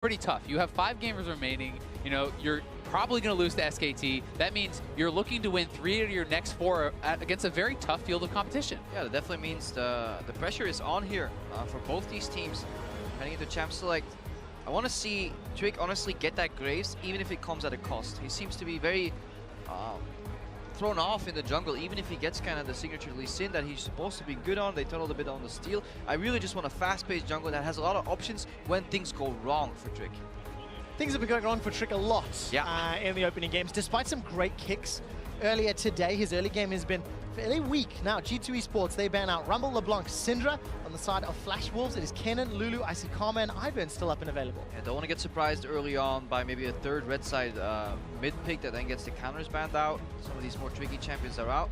pretty tough. You have 5 gamers remaining. You know, you're probably going to lose to SKT. That means you're looking to win 3 of your next 4 against a very tough field of competition. Yeah, that definitely means the pressure is on here for both these teams heading into Champ Select. I want to see Trick honestly get that Graves, even if it comes at a cost. He seems to be very thrown off in the jungle, even if he gets kind of the signature Lee Sin that he's supposed to be good on. They tunneled a bit on the steal. I really just want a fast-paced jungle that has a lot of options when things go wrong for Trick. Things have been going wrong for Trick a lot in the opening games. Despite some great kicks earlier today, his early game has been fairly weak. Now, G2 Esports, they ban out Rumble, LeBlanc, Syndra. On the side of Flash Wolves, it is Kennen, Lulu, I see Karma, and Ivern still up and available. Yeah, don't want to get surprised early on by maybe a third red side mid pick that then gets the counters banned out. Some of these more tricky champions are out.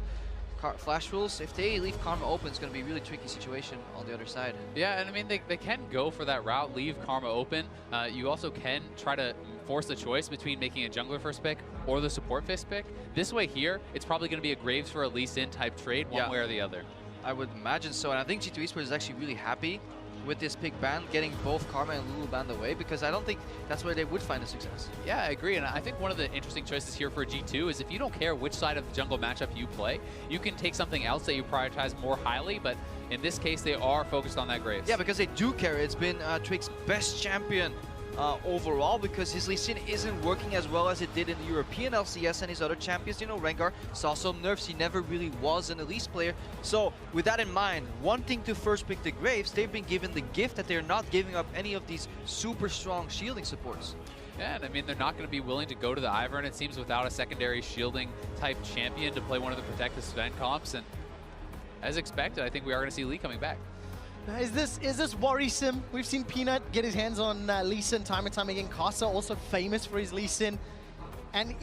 Flash Wolves, if they leave Karma open, it's going to be a really tricky situation on the other side. Yeah, and I mean, they can go for that route, leave Karma open. You also can try to force the choice between making a jungler first pick or the support first pick. This way here, it's probably going to be a Graves for a Lee Sin type trade, one way or the other. I would imagine so, and I think G2 Esports is actually really happy with this pick ban, getting both Karma and Lulu banned away, because I don't think that's where they would find a success. Yeah, I agree, and I think one of the interesting choices here for G2 is if you don't care which side of the jungle matchup you play, you can take something else that you prioritize more highly, but in this case, they are focused on that Graves. Yeah, because they do care. It's been Trick's best champion overall, because his Lee Sin isn't working as well as it did in the European LCS, and his other champions, you know, Rengar saw some nerfs. He never really was an Elise player. So with that in mind, wanting to first pick the Graves, they've been given the gift that they're not giving up any of these super strong shielding supports. Yeah, and I mean, they're not going to be willing to go to the Ivern, it seems, without a secondary shielding type champion to play one of the protective Sven comps, and as expected, I think we are going to see Lee coming back. Is this worrisome? We've seen Peanut get his hands on Lee Sin time and time again. Kasa also famous for his Lee Sin. And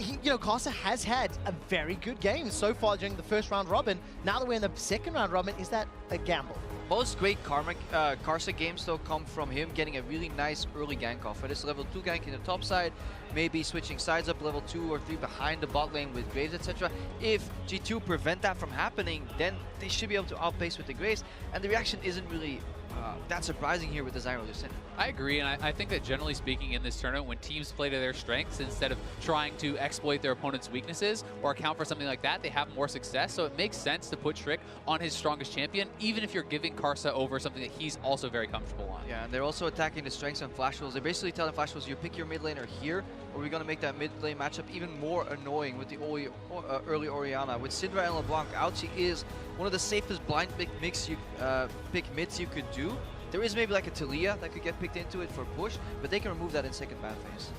Kasa has had a very good game so far during the first round robin. Now that we're in the second round robin, is that a gamble? Most great Karsa games though come from him getting a really nice early gank off. It is level 2 gank in the top side, maybe switching sides up level 2 or 3 behind the bot lane with Graves, etc. If G2 prevent that from happening, then they should be able to outpace with the Graves, and the reaction isn't really that surprising here with the Zyro Lee Sin. I agree, and I think that generally speaking in this tournament, when teams play to their strengths instead of trying to exploit their opponent's weaknesses or account for something like that, they have more success. So it makes sense to put Trick on his strongest champion, even if you're giving Karsa over something that he's also very comfortable on. Yeah, and they're also attacking the strengths on Flash Wolves. They're basically telling Flash Wolves, you pick your mid laner here, or we're going to make that mid lane matchup even more annoying with the early Orianna. With Syndra and LeBlanc out, she is one of the safest blind pick mids you could do. There is maybe like a Talia that could get picked into it for push, but they can remove that in second ban phase.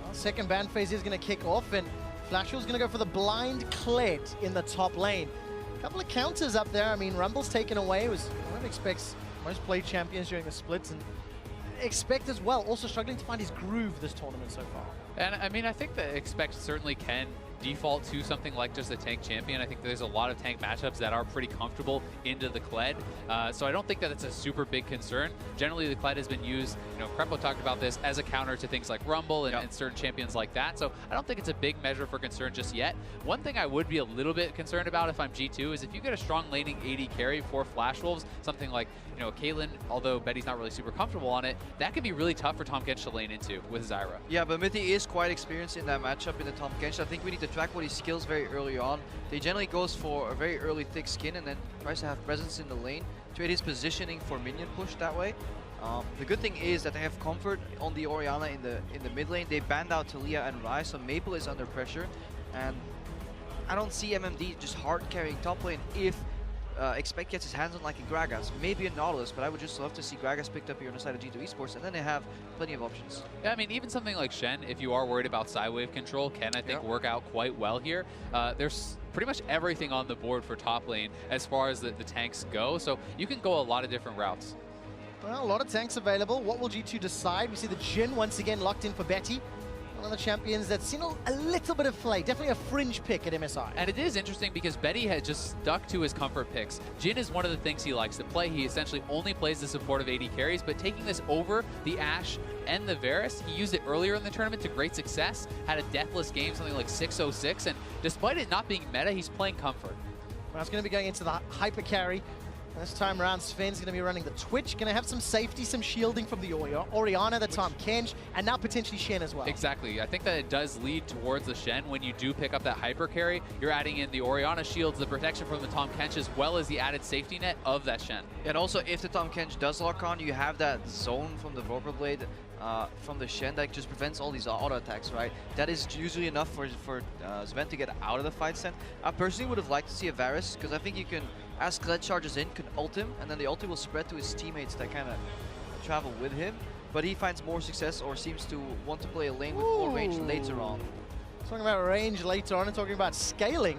Well, second ban phase is going to kick off, and Flashwell's going to go for the blind Kled in the top lane. A couple of counters up there. I mean, Rumble's taken away. Was one expects most played champions during the splits, and Expect as well, also struggling to find his groove this tournament so far. And I mean, I think that Expect certainly can default to something like just a tank champion. I think there's a lot of tank matchups that are pretty comfortable into the Kled. So I don't think that it's a super big concern. Generally, the Kled has been used, you know, Krepo talked about this, as a counter to things like Rumble and certain champions like that. So I don't think it's a big measure for concern just yet. One thing I would be a little bit concerned about if I'm G2 is if you get a strong laning AD carry for Flash Wolves, something like, you know, Caitlyn, although Betty's not really super comfortable on it, that can be really tough for Tahm Kench to lane into with Zyra. Yeah, but Mithy is quite experienced in that matchup in the Tahm Kench. I think we need to track what he skills very early on. He generally goes for a very early thick skin and then tries to have presence in the lane, trade his positioning for minion push that way. The good thing is that they have comfort on the Orianna in the mid lane. They banned out Talia and Rai, so Maple is under pressure. And I don't see MMD just hard carrying top lane if Expect gets his hands on like a Gragas, maybe a Nautilus, but I would just love to see Gragas picked up here on the side of G2 Esports, and then they have plenty of options. Yeah, I mean, even something like Shen, if you are worried about side wave control, can, I think, work out quite well here. There's pretty much everything on the board for top lane as far as the tanks go, so you can go a lot of different routes. Well, a lot of tanks available. What will G2 decide? We see the Jhin once again locked in for Betty. One of the champions that's seen a little bit of play, definitely a fringe pick at MSI. And it is interesting because Betty has just stuck to his comfort picks. Jhin is one of the things he likes to play. He essentially only plays the supportive AD carries, but taking this over the Ashe and the Varus, he used it earlier in the tournament to great success, had a deathless game, something like 606, and despite it not being meta, he's playing comfort. Well, it's going to be going into the hyper carry This time around, Sven's going to be running the Twitch. Going to have some safety, some shielding from the Orianna, the Tahm Kench, and now potentially Shen as well. Exactly. I think that it does lead towards the Shen when you do pick up that hyper carry. You're adding in the Orianna shields, the protection from the Tahm Kench, as well as the added safety net of that Shen. And also, if the Tahm Kench does lock on, you have that zone from the Vorpal Blade from the Shen that just prevents all these auto attacks, right? That is usually enough for Sven to get out of the fight stand. I personally would have liked to see a Varus, because I think you can, as Kled charges in, can ult him, and then the ulti will spread to his teammates that kind of travel with him. But he finds more success, or seems to want to play a lane with more range later on. Talking about range later on and talking about scaling.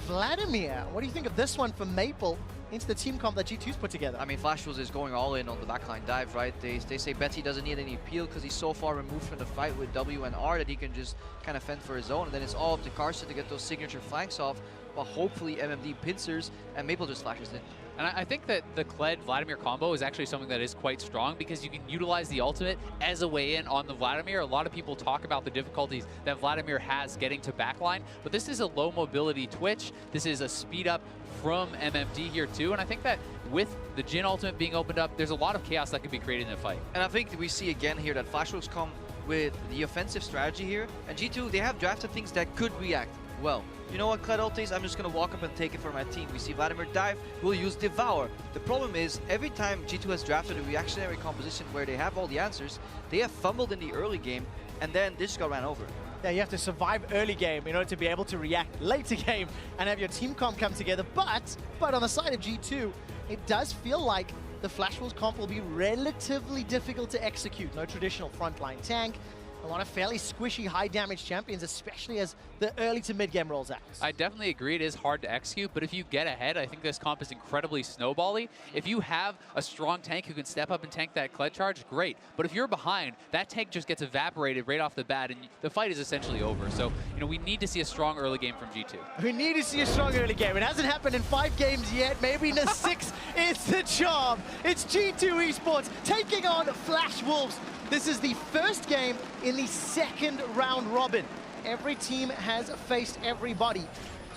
Vladimir, what do you think of this one from Maple into the team comp that G2's put together? I mean, Flashwolves is going all in on the backline dive, right? They say Betty doesn't need any appeal because he's so far removed from the fight with W and R that he can just kind of fend for his own. And then it's all up to Karsa to get those signature flanks off, but hopefully MMD pincers and Maple just flashes in. And I think that the Kled-Vladimir combo is actually something that is quite strong because you can utilize the ultimate as a way in on the Vladimir. A lot of people talk about the difficulties that Vladimir has getting to backline, but this is a low mobility Twitch. This is a speed up from MMD here too, and I think that with the Jhin ultimate being opened up, there's a lot of chaos that could be created in the fight. And I think we see again here that Flashwolves come with the offensive strategy here, and G2, they have drafted things that could react well. You know what, Kled ultis, I'm just going to walk up and take it for my team. We see Vladimir dive, we'll use Devour. The problem is, every time G2 has drafted a reactionary composition where they have all the answers, they have fumbled in the early game, and then they just got ran over. Yeah, you have to survive early game in order to be able to react later game and have your team comp come together. But on the side of G2, it does feel like the Flashwolves comp will be relatively difficult to execute. No traditional frontline tank. A lot of fairly squishy, high-damage champions, especially as the early to mid-game rolls out. I definitely agree it is hard to execute, but if you get ahead, I think this comp is incredibly snowbally. If you have a strong tank who can step up and tank that Kled charge, great. But if you're behind, that tank just gets evaporated right off the bat, and the fight is essentially over. So, you know, we need to see a strong early game from G2. We need to see a strong early game. It hasn't happened in 5 games yet. Maybe in the 6th, it's the job. It's G2 Esports taking on Flashwolves. This is the first game in the second round robin. Every team has faced everybody.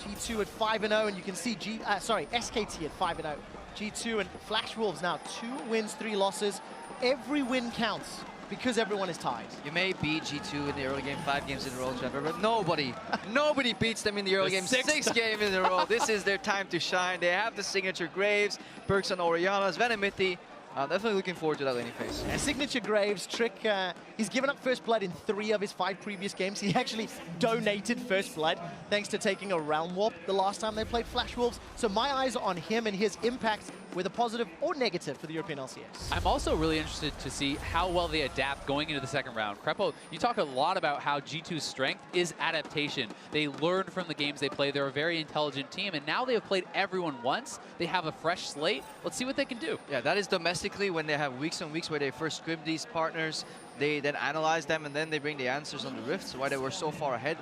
G2 at 5-0, and you can see SKT at 5-0. G2 and Flashwolves now 2 wins, 3 losses. Every win counts because everyone is tied. You may beat G2 in the early game 5 games in a row, Trevor, but nobody beats them in the early game 6 games in a row. This is their time to shine. They have the signature Graves, perks on Orianna, Sven and Mithy. Definitely looking forward to that laning phase. Yeah, signature Graves, Trick, he's given up first blood in 3 of his 5 previous games. He actually donated first blood thanks to taking a Realm Warp the last time they played Flashwolves. So my eyes are on him and his impact, whether positive or negative for the European LCS. I'm also really interested to see how well they adapt going into the second round. Krepo, you talk a lot about how G2's strength is adaptation. They learned from the games they play. They're a very intelligent team, and now they have played everyone once. They have a fresh slate. Let's see what they can do. Yeah, that is domestically when they have weeks and weeks where they first script these partners, they then analyze them, and then they bring the answers on the Rifts, why they were so far ahead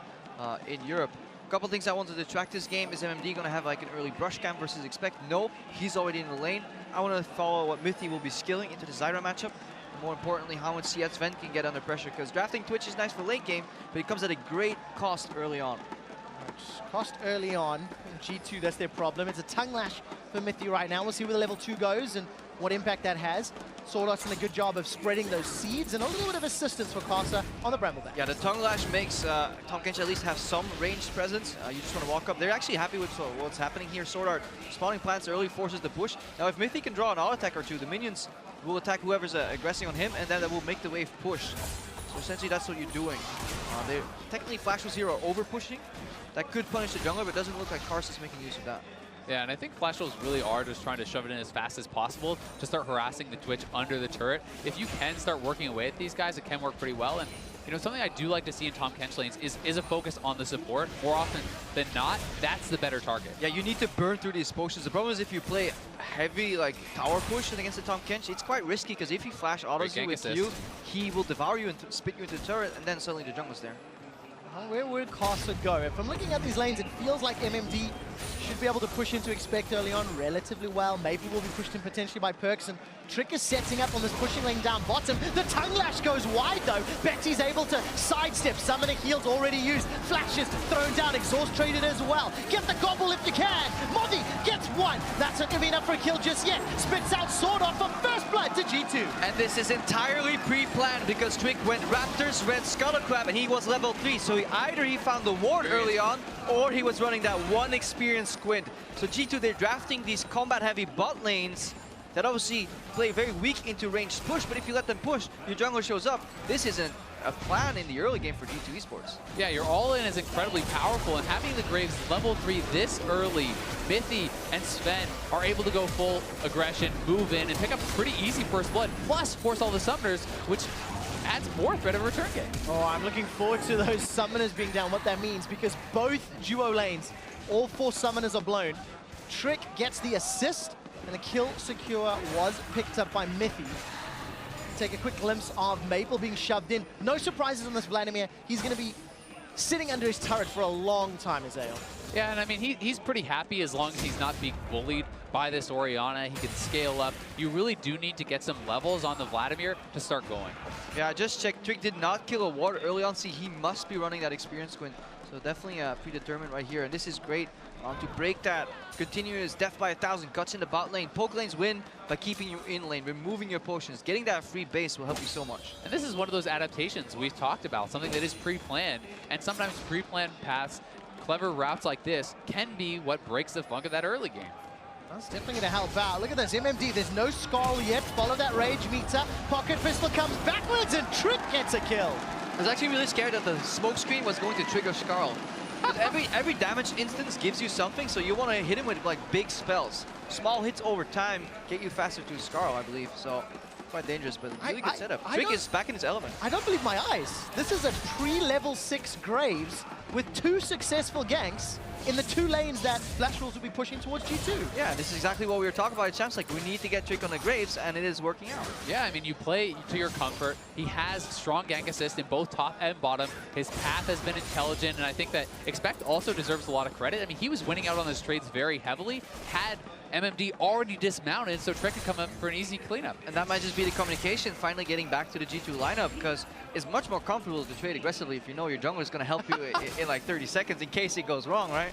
in Europe. A couple things I wanted to track this game. Is MMD going to have like an early brush camp versus expect? No, he's already in the lane. I want to follow what Mithy will be skilling into the Zyra matchup. And more importantly, how much CS Sven can get under pressure, because drafting Twitch is nice for late game, but it comes at a great cost early on. Cost early on. G2, that's their problem. It's a tongue lash for Mithy right now. We'll see where the level 2 goes and what impact that has. Sawdust done a good job of spreading those seeds and a little bit of assistance for Karsa on the Brambleback. Yeah, the tongue lash makes Tahm Kench at least have some ranged presence. You just want to walk up. They're actually happy with what's happening here. Sword Art spawning plants early forces the push. Now, if Mithy can draw an auto attack or 2, the minions will attack whoever's aggressing on him, and then that will make the wave push. So essentially, that's what you're doing. Technically, Flashwolves here are over pushing. That could punish the jungler, but it doesn't look like Karsa's making use of that. Yeah, and I think Flashwolves really are just trying to shove it in as fast as possible to start harassing the Twitch under the turret. If you can start working away at these guys, it can work pretty well. And you know, something I do like to see in Tahm Kench lanes is a focus on the support. More often than not, that's the better target. Yeah, you need to burn through these potions. The problem is if you play heavy like tower push against the Tahm Kench, it's quite risky, because if he flash autos you with you, he will devour you and spit you into the turret, and then suddenly the jungler's there. Where would Karsa go? If I'm looking at these lanes, it feels like MMD should be able to push into expect early on relatively well. Maybe will be pushed in potentially by perks, and Trick is setting up on this pushing lane down bottom. The tongue lash goes wide though. Betty's able to sidestep. Summoner heals already used. Flashes thrown down. Exhaust traded as well. Get the gobble if you can. Modi gets one. That's not going to be enough for a kill just yet. Spits out sword off for first blood to G2. And this is entirely pre-planned because Trick went Raptors, Red Scuttle Crab, and he was level 3. So either he found the ward early on, or he was running that one experienced Squint. So G2, they're drafting these combat-heavy bot lanes that obviously play very weak into ranged push, but if you let them push, your jungler shows up. This isn't a plan in the early game for G2 Esports. Yeah, your all-in is incredibly powerful, and having the Graves level 3 this early, Mithy and Sven are able to go full aggression, move in, and pick up a pretty easy first blood, plus force all the summoners, which adds more threat of a return game. Oh, I'm looking forward to those summoners being down, what that means, because both duo lanes, all 4 summoners are blown. Trick gets the assist, and the kill secure was picked up by Mithy. Take a quick glimpse of Maple being shoved in. No surprises on this Vladimir. He's going to be sitting under his turret for a long time, Azael. Yeah, and I mean, he's pretty happy as long as he's not being bullied by this Orianna. He can scale up. You really do need to get some levels on the Vladimir to start going. Yeah, I just checked. Trick did not kill a ward early on. See, he must be running that experience Squint. So definitely predetermined right here. And this is great to break that continuous death by 1,000. Cuts in the bot lane. Poke lanes win by keeping you in lane, removing your potions. Getting that free base will help you so much. And this is one of those adaptations we've talked about, something that is pre-planned. And sometimes pre-planned paths, clever routes like this, can be what breaks the funk of that early game. That's definitely going to help out. Look at this, MMD, there's no Scarl yet. Follow that rage meter. Pocket Pistol comes backwards and Trick gets a kill. I was actually really scared that the smoke screen was going to trigger Scarl. Every damage instance gives you something, so you want to hit him with like big spells. Small hits over time get you faster to Scarl, I believe. So quite dangerous, but really good setup. Trick is back in his element. I don't believe my eyes. This is a pre-level 6 Graves with 2 successful ganks in the 2 lanes that Flash Wolves will be pushing towards G2. Yeah, this is exactly what we were talking about. It sounds like we need to get Trick on the Graves, and it is working out. Yeah, I mean, you play to your comfort. He has strong gank assist in both top and bottom. His path has been intelligent, and I think that Expect also deserves a lot of credit. I mean, he was winning out on his trades very heavily, had MMD already dismounted, so Trick could come up for an easy cleanup. And that might just be the communication finally getting back to the G2 lineup, because it's much more comfortable to trade aggressively if you know your jungler is going to help you in like 30 seconds in case it goes wrong, right?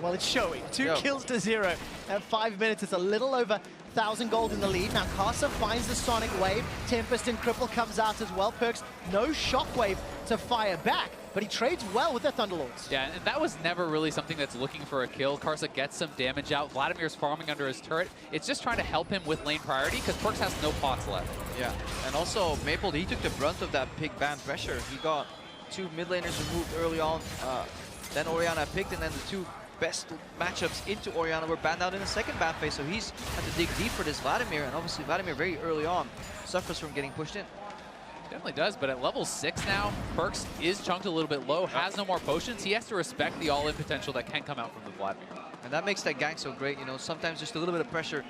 Well, it's showing. 2 kills to 0 at 5 minutes. It's a little over 1,000 gold in the lead. Now Casa finds the Sonic Wave. Tempest and Cripple comes out as well. Perks no Shockwave to fire back, but he trades well with the Thunderlords. Yeah, and that was never really something that's looking for a kill. Karsa gets some damage out. Vladimir's farming under his turret. It's just trying to help him with lane priority because Perks has no pots left. Yeah, and also Maple, he took the brunt of that pick ban pressure. He got 2 mid laners removed early on. Then Orianna picked, and then the 2 best matchups into Orianna were banned out in the second ban phase, so he's had to dig deep for this Vladimir, and obviously Vladimir very early on suffers from getting pushed in. Definitely does, but at level 6 now, Perks is chunked a little bit low, has no more potions. He has to respect the all-in potential that can come out from the Vladimir. And that makes that gank so great, you know, sometimes just a little bit of pressure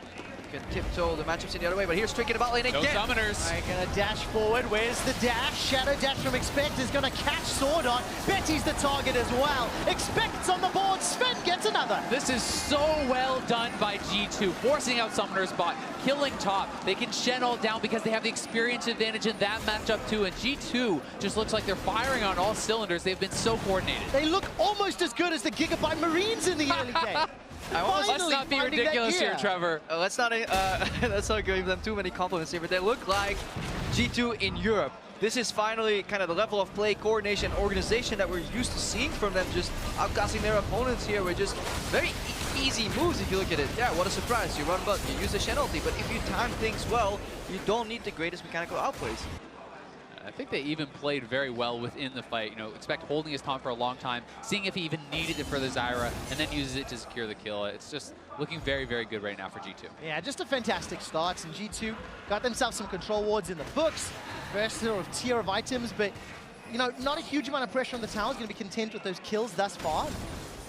can tiptoe the matchups in the other way, but here's Trick in the bot lane again. No summoners. Right, gonna dash forward. Where's the dash? Shadow dash from Expect is gonna catch Sword on. Betty's the target as well. Expect's on the board. Sven gets another. This is so well done by G2, forcing out Summoner's bot, killing top. They can Shen all down because they have the experience advantage in that matchup too, and G2 just looks like they're firing on all cylinders. They've been so coordinated. They look almost as good as the Gigabyte Marines in the early game. Let's not be ridiculous here, Trevor. Let's not give them too many compliments here, but they look like G2 in Europe. This is finally kind of the level of play, coordination, organization that we're used to seeing from them, just outclassing their opponents here with just very easy moves if you look at it. Yeah, what a surprise. You run but you use the Shen ulti, but if you time things well, you don't need the greatest mechanical outplays. I think they even played very well within the fight. You know, Expect holding his taunt for a long time, seeing if he even needed it for the Zyra, and then uses it to secure the kill. It's just looking very, very good right now for G2. Yeah, just a fantastic start. And G2 got themselves some control wards in the books. First sort of tier of items, but, you know, not a huge amount of pressure on the tower. Going to be content with those kills thus far.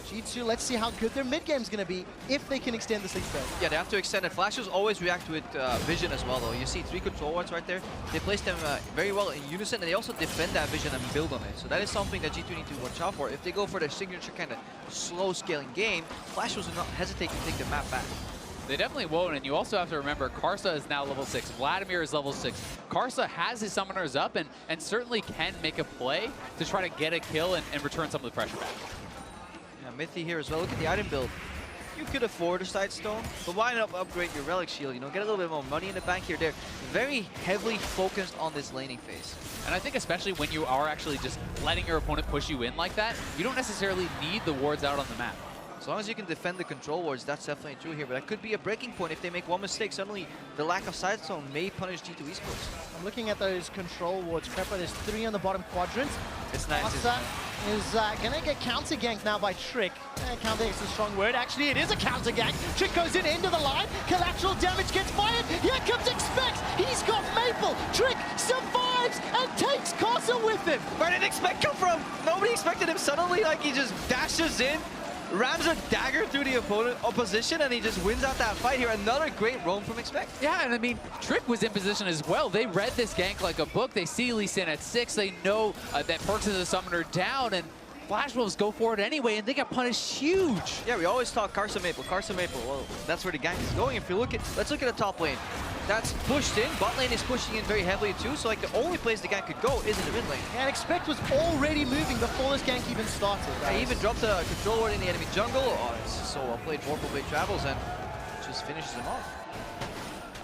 G2, let's see how good their mid game's going to be if they can extend the 6 phase. Yeah, they have to extend it. Flashes always react with vision as well, though. You see 3 control wards right there. They place them very well in unison, and they also defend that vision and build on it. So that is something that G2 need to watch out for. If they go for their signature kind of slow scaling game, Flashes will not hesitate to take the map back. They definitely won't, and you also have to remember Karsa is now level 6, Vladimir is level 6. Karsa has his summoners up and certainly can make a play to try to get a kill and return some of the pressure back. Yeah, Mithy here as well. Look at the item build. You could afford a side stone, but why not upgrade your relic shield? You know, get a little bit more money in the bank here. They're very heavily focused on this laning phase. And I think especially when you are actually just letting your opponent push you in like that, you don't necessarily need the wards out on the map. As long as you can defend the control wards, that's definitely true here. But that could be a breaking point if they make one mistake. Suddenly, the lack of side stone may punish G2 Esports. I'm looking at those control wards. Prepper, there's 3 on the bottom quadrant. It's nice. Karsa is going to get counter-ganked now by Trick. Counter-gank is a strong word. Actually, it is a counter-gank. Trick goes in, end of the line. Collateral damage gets fired. Here comes Expect. He's got Maple. Trick survives and takes Karsa with him. Where did Expect come from? Nobody expected him. Suddenly, like, he just dashes in, rams a dagger through the opposition, and he just wins out that fight here. Another great roam from Expect. Yeah, and I mean, Trick was in position as well. They read this gank like a book. They see Lee Sin at 6. They know that Perks is a summoner down, and Flash Wolves go for it anyway, and they got punished huge. Yeah, we always talk Karsa Maple, Karsa Maple. Well, that's where the gank is going. If you look at, let's look at the top lane. That's pushed in. Bot lane is pushing in very heavily too, so like the only place the gank could go is in the mid lane. And Expect was already moving before this gank even started. He even dropped a control ward in the enemy jungle. Oh, it's so well played. Vorpal Blade travels and just finishes him off.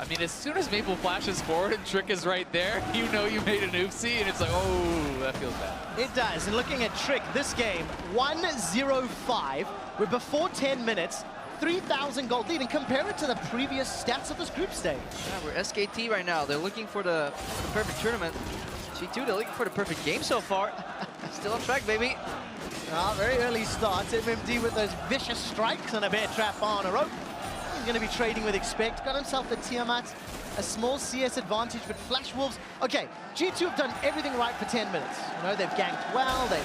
I mean, as soon as Maple flashes forward and Trick is right there, you know you made an oopsie, and it's like, oh, that feels bad. It does. And looking at Trick, this game, 1-0-5. We're before 10 minutes. 3,000 gold lead, and compare it to the previous stats of this group stage. Yeah, we're SKT right now. They're looking for the perfect tournament. G2, they're looking for the perfect game so far. Still on track, baby. Very early start. MMD with those vicious strikes and a bear trap on a rope. He's going to be trading with Expect. Got himself the Tiamat, a small CS advantage, but Flash Wolves. Okay, G2 have done everything right for 10 minutes. You know, they've ganked well, they've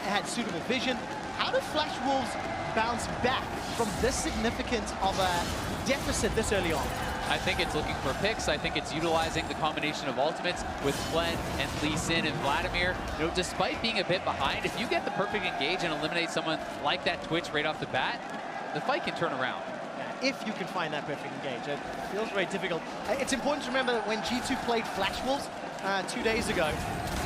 had suitable vision. How do Flash Wolves bounce back from this significant of a deficit this early on? I think it's looking for picks. I think it's utilizing the combination of ultimates with Fled and Lee Sin and Vladimir. You know, despite being a bit behind, if you get the perfect engage and eliminate someone like that Twitch right off the bat, the fight can turn around. If you can find that perfect engage. It feels very difficult. It's important to remember that when G2 played Flash Wolves 2 days ago,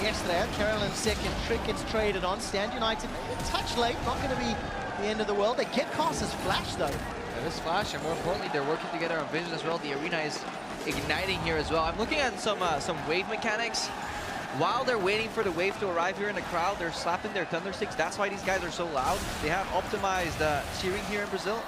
yesterday, Carolyn second, Trick gets traded on. Stand United, a touch late, not going to be the end of the world. They get Karsa's Flash though. It is Flash, and more importantly, they're working together on vision as well. The arena is igniting here as well. I'm looking at some wave mechanics. While they're waiting for the wave to arrive here in the crowd, they're slapping their thunder sticks. That's why these guys are so loud. They have optimized cheering here in Brazil.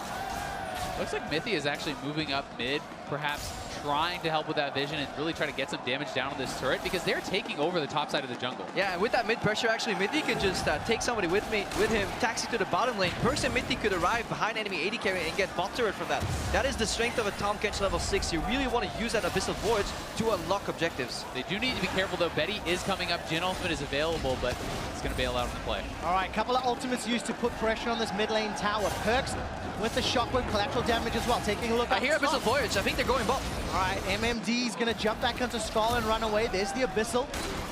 Looks like Mithy is actually moving up mid, perhaps trying to help with that vision and really try to get some damage down on this turret because they're taking over the top side of the jungle. Yeah, and with that mid pressure, actually, Mithy could just take somebody with him, taxi to the bottom lane. Perks and Mithy could arrive behind enemy AD carry and get bot turret from that. That is the strength of a Tahm Kench level 6. You really want to use that Abyssal Voyage to unlock objectives. They do need to be careful though. Betty is coming up. Jhin ultimate is available, but it's going to bail out on the play. All right, couple of ultimates used to put pressure on this mid lane tower. Perks with the shockwave collateral damage as well. Taking a look. I hear Abyssal Voyage. I think they're going bot. All right, MMD is going to jump back onto Skull and run away. There's the Abyssal.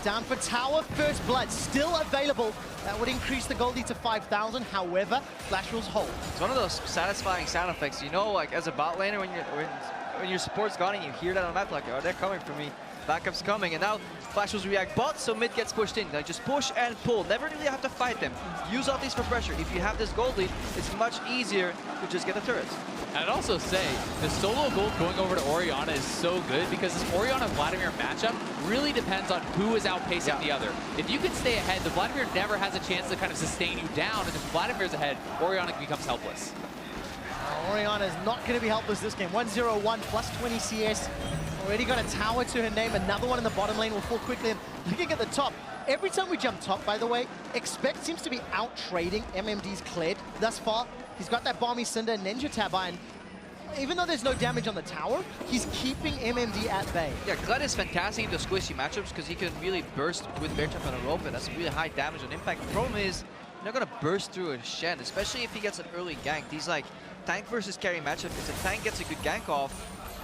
Down for tower. First Blood still available. That would increase the gold lead to 5,000. However, Flash Wolves hold. It's one of those satisfying sound effects. You know, like as a bot laner, when your support's gone and you hear that on the map, like, oh, they're coming for me. Backup's coming, and now Flash Wolves react bot, so mid gets pushed in. Like, just push and pull. Never really have to fight them. Use all these for pressure. If you have this gold lead, it's much easier to just get the turrets. I'd also say the solo gold going over to Orianna is so good because this Orianna-Vladimir matchup really depends on who is outpacing the other. If you can stay ahead, the Vladimir never has a chance to kind of sustain you down, and if Vladimir's ahead, Orianna becomes helpless. Orianna is not going to be helpless this game. 1-0-1 plus 20 CS. Already got a tower to her name. Another one in the bottom lane will fall quickly. And looking at the top, every time we jump top, by the way, Expect seems to be out-trading MMD's Kled thus far. He's got that Balmy Cinder and Ninja Turbine. Even though there's no damage on the tower, he's keeping MMD at bay. Yeah, Kled is fantastic into squishy matchups because he can really burst with Bear Trap on a rope, and that's really high damage on impact. The problem is, you're not going to burst through a Shen, especially if he gets an early gank. These like tank versus carry matchup. If the tank gets a good gank off,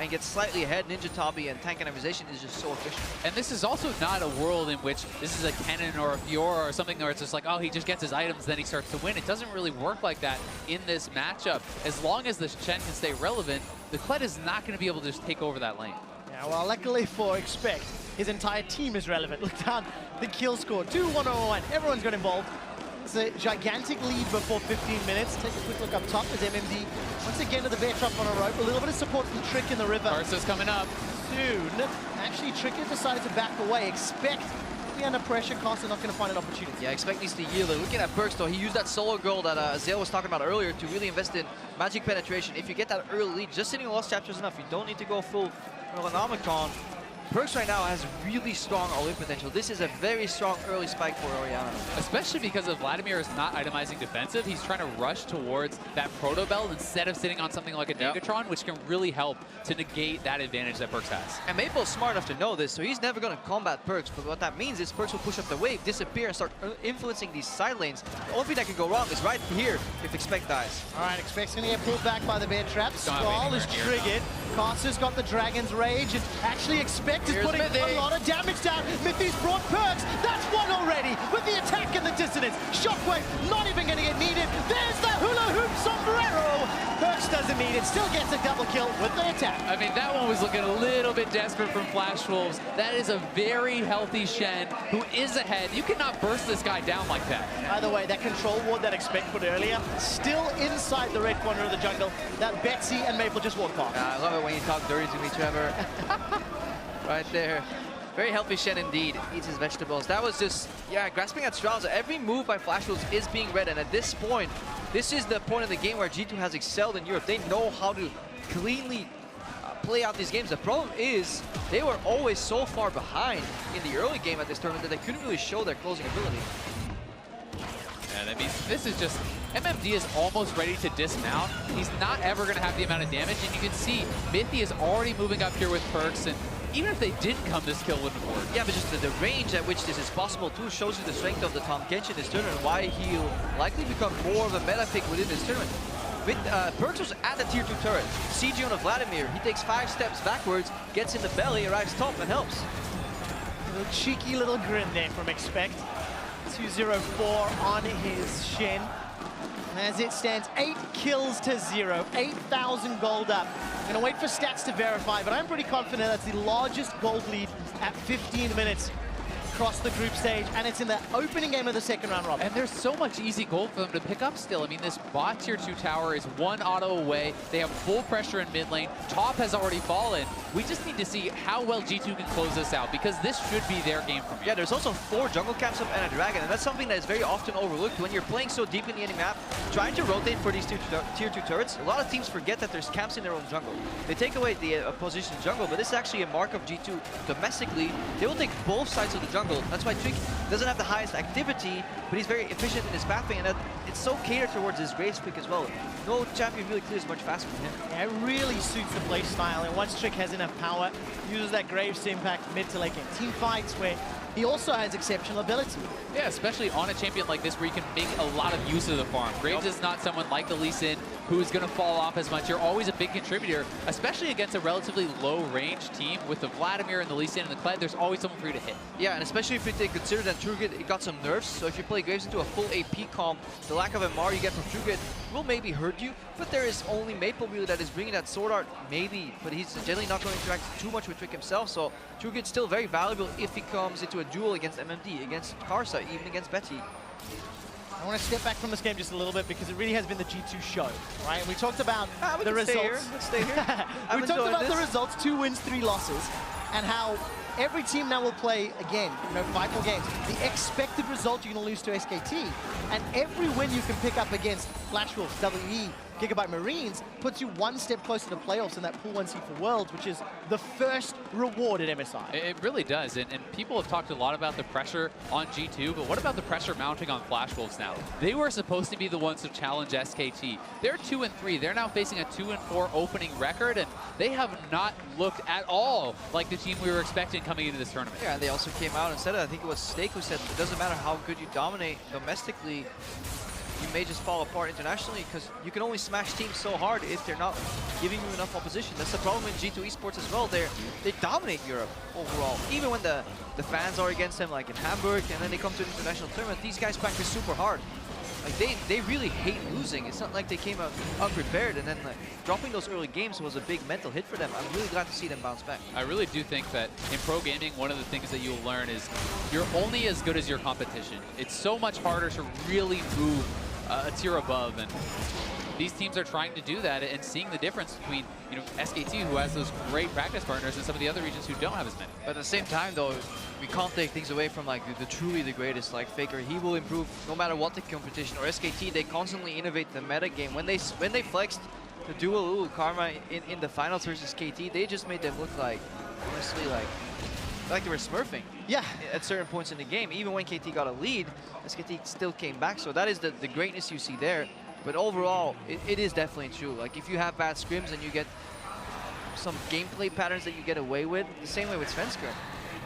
and get slightly ahead. Ninja Tabi and tank canonization is just so efficient. And this is also not a world in which this is a Kennen or a Fiora or something where it's just like, oh, he just gets his items, then he starts to win. It doesn't really work like that in this matchup. As long as the Shen can stay relevant, the Kled is not going to be able to just take over that lane. Yeah, well, luckily for Expect, his entire team is relevant. Look down the kill score, 2-1-0-1. Everyone's got involved. It's a gigantic lead before 15 minutes. Take a quick look up top as MMD once again to the bear trap on a rope. A little bit of support from Trick in the river. Ursa's coming up. Soon. Actually, Trick has decided to back away. Expect to be under pressure. Cost are not going to find an opportunity. Yeah, Expect needs to yield it. Looking at Perks though, he used that solo goal that Zale was talking about earlier to really invest in magic penetration. If you get that early lead, just sitting in lost chapters enough. You don't need to go full Anonomicon. Perks right now has really strong all-in potential. This is a very strong early spike for Orianna. Especially because of Vladimir is not itemizing defensive. He's trying to rush towards that Proto Belt instead of sitting on something like a Negatron, which can really help to negate that advantage that Perks has. And Maple's smart enough to know this, so he's never going to combat Perks. But what that means is Perks will push up the wave, disappear, and start influencing these side lanes. The only thing that can go wrong is right here if Expect dies. All right, Expect's going to get pulled back by the bear trap. Squall is triggered. Caster's got the Dragon's Rage, and actually Expect is putting a lot of damage down. Mithy's brought Perks. That's one already with the attack and the dissonance. Shockwave not even going to get needed. There's the hula hoop sombrero. Perks doesn't need it. Still gets a double kill with the attack. I mean, that one was looking a little bit desperate from Flash Wolves. That is a very healthy Shen who is ahead. You cannot burst this guy down like that. By the way, that control ward that Expect put earlier, still inside the red corner of the jungle. That Betsy and Maple just walked past. I love it when you talk dirty to me, Trevor. Right there. Very healthy Shen indeed. Eats his vegetables. That was just, yeah, grasping at straws. Every move by Flash Wolves is being read, and at this point, this is the point of the game where G2 has excelled in Europe. They know how to cleanly play out these games. The problem is they were always so far behind in the early game at this tournament that they couldn't really show their closing ability. And I mean, this is just, MMD is almost ready to dismount. He's not ever going to have the amount of damage, and you can see Mithy is already moving up here with Perks, and even if they didn't come, this kill wouldn't have worked. Yeah, but just the range at which this is possible too shows you the strength of the Tahm Kench in this tournament, why he'll likely become more of a meta pick within this tournament. With Perks was at the tier 2 turret. CG on a Vladimir, he takes 5 steps backwards, gets in the belly, arrives top, and helps. A cheeky little grin there from Expect. 204 on his Shen. As it stands, 8 kills to 0, 8,000 gold up. I'm gonna wait for stats to verify, but I'm pretty confident that's the largest gold lead at 15 minutes across the group stage, and it's in the opening game of the second round robin. And there's so much easy gold for them to pick up still. I mean, this bot tier 2 tower is 1 auto away. They have full pressure in mid lane. Top has already fallen. We just need to see how well G2 can close this out, because this should be their game from here. Yeah, there's also 4 jungle camps up and a dragon, and that's something that is very often overlooked when you're playing so deep in the enemy map. Trying to rotate for these tier 2 turrets, a lot of teams forget that there's camps in their own jungle. They take away the opposition jungle, but this is actually a mark of G2 domestically. They will take both sides of the jungle. That's why Trick doesn't have the highest activity, but he's very efficient in his pathing, and it's so catered towards his Graves pick as well. No champion really clears much faster than him. Yeah, it really suits the play style, and once Trick has enough power, uses that Graves to impact mid to late game team fights where he also has exceptional ability. Yeah, especially on a champion like this where you can make a lot of use of the farm. Graves is not someone like the Lee Sin who is going to fall off as much. You're always a big contributor, especially against a relatively low-range team. With the Vladimir and the Lee Sin and the Kled, there's always someone for you to hit. Yeah, and especially if you consider that Truget, it got some nerfs, so if you play Graves into a full AP comp, the lack of MR you get from Truget will maybe hurt you, but there is only Maple really that is bringing that sword art, maybe, but he's generally not going to interact too much with Trick himself, so Truget's still very valuable if he comes into a duel against MMD, against Karsa, even against Betty. I want to step back from this game just a little bit because it really has been the G2 show, right? And we talked about the results. Let's stay here. We talked about the results, 2 wins, 3 losses, and how every team now will play again, 5 more games. The expected result you're going to lose to SKT, and every win you can pick up against Flash Wolves, WE, Gigabyte Marines puts you 1 step closer to playoffs in that Pool 1 seed for Worlds, which is the first reward at MSI. It really does, and people have talked a lot about the pressure on G2, but what about the pressure mounting on Flash Wolves now? They were supposed to be the ones to challenge SKT. They're 2-3. They're now facing a 2-4 opening record, and they have not looked at all like the team we were expecting coming into this tournament. Yeah, and they also came out and said it. I think it was Stake who said it doesn't matter how good you dominate domestically, you may just fall apart internationally because you can only smash teams so hard if they're not giving you enough opposition. That's the problem in G2 esports as well. They dominate Europe overall. Even when the fans are against them, like in Hamburg, and then they come to an international tournament, these guys practice super hard. Like they really hate losing. It's not like they came out unprepared, and then like, dropping those early games was a big mental hit for them. I'm really glad to see them bounce back. I really do think that in pro gaming, one of the things that you'll learn is you're only as good as your competition. It's so much harder to really move a tier above, and these teams are trying to do that and seeing the difference between, you know, SKT, who has those great practice partners, and some of the other regions who don't have as many. But at the same time, though, we can't take things away from like the truly the greatest, like Faker. He will improve no matter what the competition. Or SKT, they constantly innovate the meta game. When they flexed the dual Ulu Karma in the finals versus KT, they just made them look like, honestly, like they were smurfing. Yeah. At certain points in the game. Even when KT got a lead, SKT still came back. So that is the greatness you see there. But overall, it is definitely true. Like if you have bad scrims and you get some gameplay patterns that you get away with, the same way with Svenska.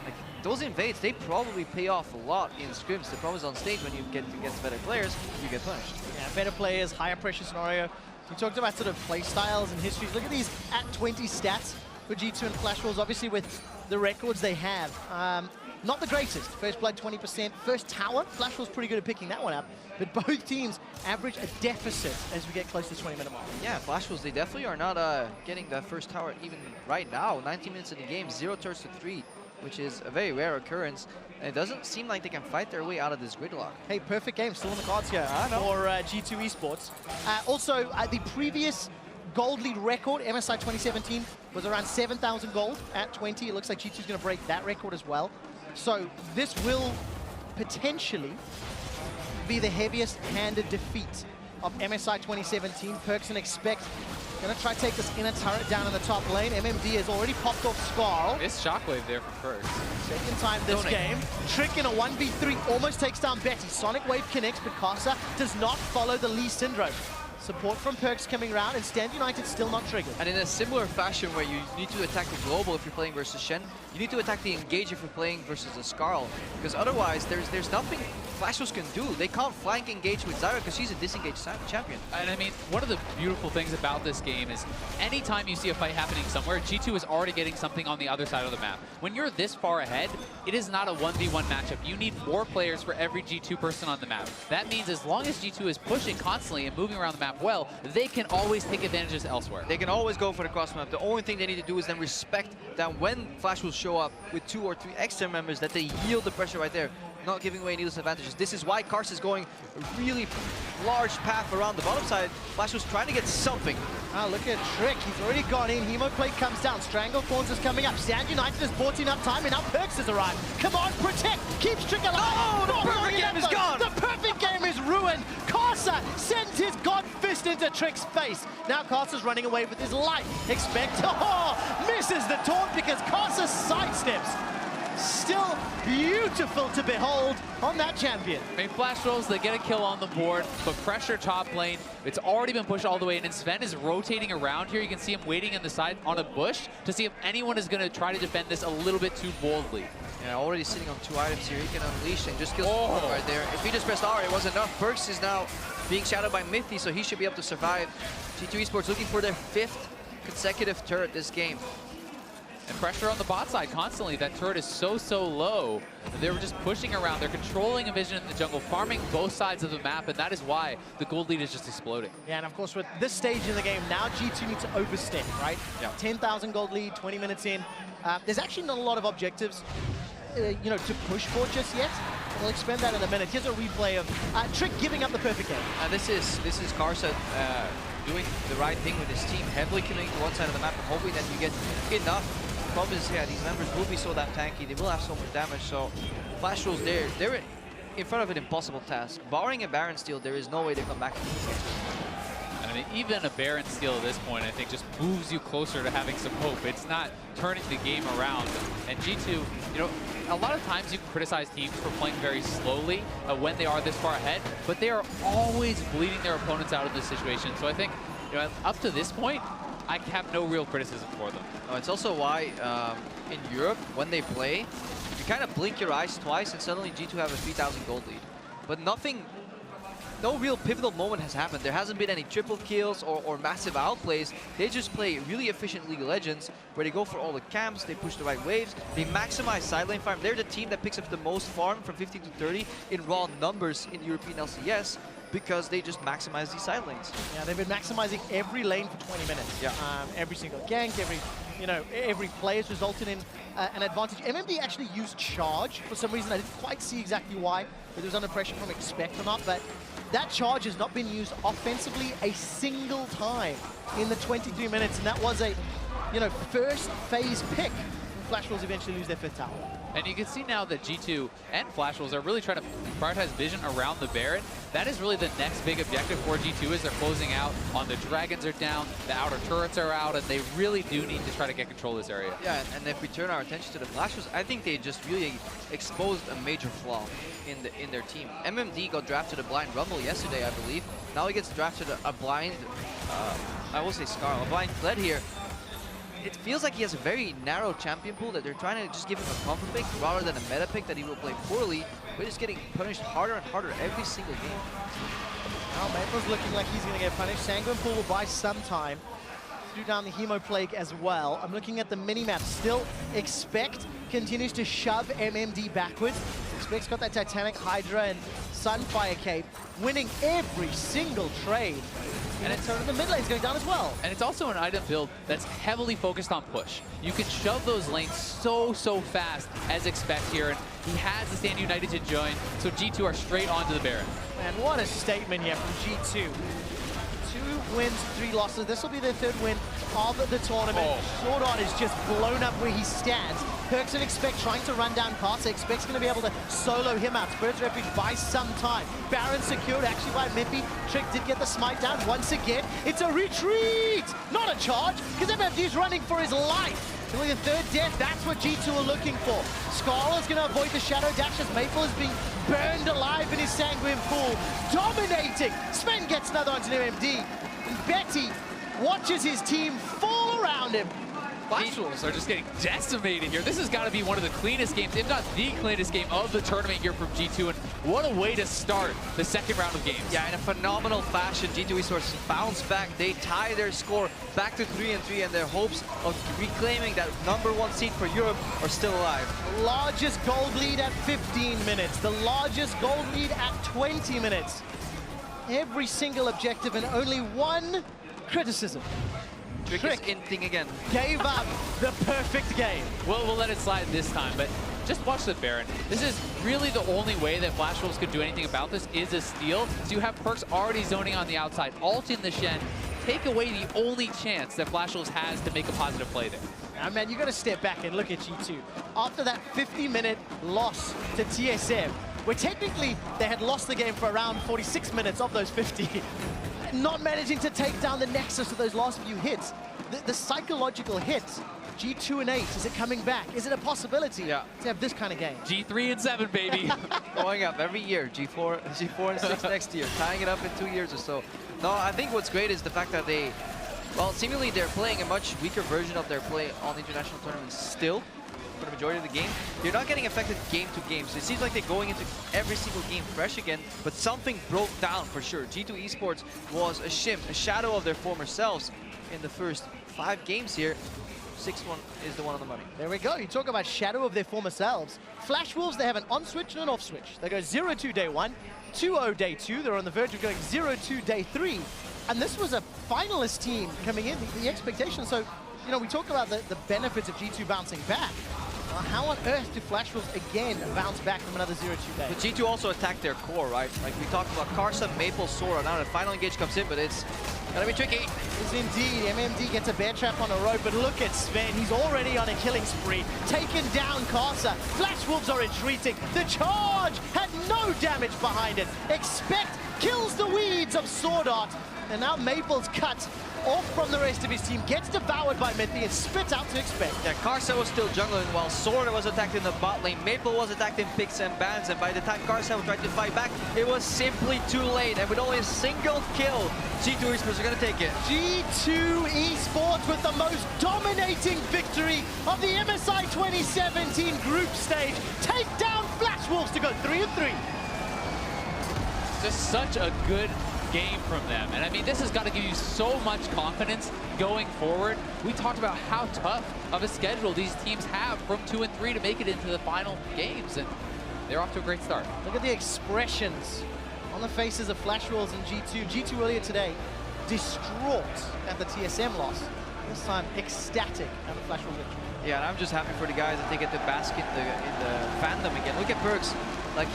Like those invades, they probably pay off a lot in scrims. The problem is on stage when you get against better players, you get punished. Yeah, better players, higher pressure scenario. We talked about sort of play styles and histories. Look at these at 20 stats for G2 and Flash Wolves, obviously with the records they have. Not the greatest. First blood 20%. First tower, Flash was pretty good at picking that one up. But both teams average a deficit as we get close to the 20-minute mark. Yeah, Flash Wolves, they definitely are not getting that first tower even right now. 19 minutes in the game, 0 turns to 3, which is a very rare occurrence. And it doesn't seem like they can fight their way out of this gridlock. Hey, perfect game still in the cards here for G2 esports. Also, the previous gold lead record, MSI 2017, was around 7,000 gold at 20. It looks like G2 is going to break that record as well. So this will potentially be the heaviest handed defeat of MSI 2017. Perkz and Expect going to try to take this inner turret down in the top lane. MMD has already popped off Scarl. It's Shockwave there from Perkz. Second time this game. Trick in a 1v3 almost takes down Betty. Sonic Wave connects, but Casa does not follow the Lee Syndrome. Support from Perkz coming around, and Stand United still not triggered. And in a similar fashion where you need to attack the global if you're playing versus Shen, you need to attack the engage if you're playing versus the Skarl. Because otherwise, there's nothing Flash Wolves can do. They can't flank engage with Zyra because she's a disengaged champion. And I mean, one of the beautiful things about this game is anytime you see a fight happening somewhere, G2 is already getting something on the other side of the map. When you're this far ahead, it is not a 1v1 matchup. You need more players for every G2 person on the map. That means as long as G2 is pushing constantly and moving around the map well, they can always take advantages elsewhere. They can always go for the cross map. The only thing they need to do is then respect that when Flash will show up with 2 or 3 extra members, that they yield the pressure right there, not giving away needless advantages. This is why Kars is going a really large path around the bottom side. Flash was trying to get something. Ah, look at Trick. He's already gone in. Hemoplate comes down. Stranglethorns is coming up. Stand United has bought enough time, and now Perkz has arrived. Come on, protect. Keeps Trick alive. No, the perfect game is gone. The perfect game is ruined. Karsa sends his god fist into Trick's face. Now Karsa's running away with his life. Expect, misses the taunt because Karsa sidesteps. Still beautiful to behold on that champion. I mean, Flash Wolves, they get a kill on the board, but pressure top lane. It's already been pushed all the way in, and Sven is rotating around here. You can see him waiting on the side on a bush to see if anyone is going to try to defend this a little bit too boldly. Yeah, already sitting on 2 items here. He can unleash and just kill someone right there. If he just pressed R, it was enough. Perkz is now being shadowed by Mithy, so he should be able to survive. G2 Esports looking for their 5th consecutive turret this game. And pressure on the bot side constantly. That turret is so low. They were just pushing around. They're controlling a vision in the jungle, farming both sides of the map, and that is why the gold lead is just exploding. Yeah, and of course, with this stage in the game, now G2 need to overstep, right? Yeah. 10,000 gold lead, 20 minutes in. There's actually not a lot of objectives, you know, to push for just yet. We'll expand that in a minute. Here's a replay of Trick giving up the perfect game. This is Karsa doing the right thing with his team, heavily committing to one side of the map and hoping that you get enough. The problem is, yeah, these members will be so damn tanky. They will have so much damage. So Flash Wolves, they're in front of an impossible task. Barring a Baron steal, there is no way they come back. I mean, even a Baron steal at this point, I think, just moves you closer to having some hope. It's not turning the game around. And G2, you know, a lot of times you can criticize teams for playing very slowly when they are this far ahead, but they are always bleeding their opponents out of this situation. So I think, you know, up to this point, I have no real criticism for them. It's also why in Europe, when they play, you kind of blink your eyes twice and suddenly G2 have a 3,000 gold lead. But nothing no real pivotal moment has happened. There hasn't been any triple kills or massive outplays. They just play really efficient League of Legends, where they go for all the camps, they push the right waves, they maximize side lane farm. They're the team that picks up the most farm from 15 to 30 in raw numbers in European LCS, because they just maximize these side lanes. Yeah, they've been maximizing every lane for 20 minutes. Yeah. Every single gank, every play has resulted in an advantage. MMD actually used charge for some reason. I didn't quite see exactly why, whether it was under pressure from Expect or not, but that charge has not been used offensively a single time in the 23 minutes, and that was a, first phase pick. Flash Wolves eventually lose their 5th tower. And you can see now that G2 and Flash Wolves are really trying to prioritize vision around the Baron. That is really the next big objective for G2, is they're closing out on the Dragons are down, the outer turrets are out, and they really do need to try to get control of this area. Yeah, and if we turn our attention to the Flash Wolves, I think they just really exposed a major flaw in their team. MMD got drafted a blind Rumble yesterday, I believe. Now he gets drafted a blind, I will say Scarl, a blind Kled here. It feels like he has a very narrow champion pool that they're trying to just give him a comfort pick rather than a meta pick that he will play poorly. We're just getting punished harder and harder every single game. Now Maple's looking like he's going to get punished. Sanguine Pool will buy some time. Threw down the Hemo Plague as well. I'm looking at the mini-map. Still, Expect continues to shove MMD backwards. Expect's got that Titanic Hydra and Sunfire Cape, winning every single trade. And it's the mid lane's going down as well. And it's also an item build that's heavily focused on push. You can shove those lanes so fast as Expect here, and he has the Stand United to join, so G2 are straight onto the Baron. Man, what a statement here from G2. 2 wins, 3 losses. This will be their 3rd win of the tournament. Swordart is just blown up where he stands. Perks and Expect trying to run down Carter. Expect's going to be able to solo him out. Spirit's Refuge buys some time. Baron secured actually by Mippy. Trick did get the smite down once again. It's a retreat, not a charge, because MFD's running for his life. Only the 3rd death, that's what G2 are looking for. Scarlet's going to avoid the Shadow Dash as Maple is being burned alive in his Sanguine Pool. Dominating! Sven gets another onto MMD. And Betty watches his team fall around him. Flash Wolves are just getting decimated here. This has got to be one of the cleanest games, if not the cleanest game of the tournament here from G2, and what a way to start the 2nd round of games. Yeah, in a phenomenal fashion, G2 Esports bounce back. They tie their score back to 3-3, and their hopes of reclaiming that #1 seed for Europe are still alive. The largest gold lead at 15 minutes, the largest gold lead at 20 minutes. Every single objective and only one criticism. Trick is inting again. Gave up the perfect game. We'll let it slide this time, but just watch the Baron. This is really the only way that Flash Wolves could do anything about this is a steal. So you have Perks already zoning on the outside, ult in the Shen, take away the only chance that Flash Wolves has to make a positive play there. Now, man, you got to step back and look at G2. After that 50-minute loss to TSM, where technically they had lost the game for around 46 minutes of those 50, not managing to take down the nexus of those last few hits. The psychological hits, G2 and 8, is it coming back? Is it a possibility to have this kind of game? G3 and 7, baby. Going up every year, G4 and 6 next year, tying it up in 2 years or so. No, I think what's great is the fact that they, well, seemingly they're playing a much weaker version of their play on international tournaments still, for the majority of the game. You're not getting affected game to game, so it seems like they're going into every single game fresh again, but something broke down for sure. G2 Esports was a shim, a shadow of their former selves in the first 5 games here. 6th one is the one on the money. There we go. You talk about shadow of their former selves. Flash Wolves, they have an on switch and an off switch. They go 0-2 day 1, 2-0 day 2. They're on the verge of going 0-2 day 3. And this was a finalist team coming in, the expectation. So, we talk about the benefits of G2 bouncing back. How on earth do Flash Wolves again bounce back from another 0-2 day? But G2 also attacked their core, right? Like we talked about Karsa, Maple, Sora. Now the final engage comes in, but it's gonna be tricky. Yes, indeed. MMD gets a bear trap on a rope, but look at Sven. He's already on a killing spree. Taken down Karsa. Flash Wolves are retreating. The charge had no damage behind it. Expect kills the weeds of Sword Art. And now Maple's cut off from the rest of his team, gets devoured by Mithy and spits out to Expect. Yeah, Karsa was still jungling while Sword was attacked in the bot lane. Maple was attacked in picks and bans, and by the time Karsa tried to fight back, it was simply too late. And with only a single kill, G2 Esports are going to take it. G2 Esports with the most dominating victory of the MSI 2017 group stage. Take down Flash Wolves to go 3-3. Just such a good game from them. And I mean, this has got to give you so much confidence going forward. We talked about how tough of a schedule these teams have from 2 and 3 to make it into the final games. And they're off to a great start. Look at the expressions on the faces of Flash Wolves and G2. G2 earlier today, distraught at the TSM loss. This time, ecstatic at the Flash Wolves victory. Yeah, and I'm just happy for the guys that they get to bask in the fandom again. Look at Perks, like,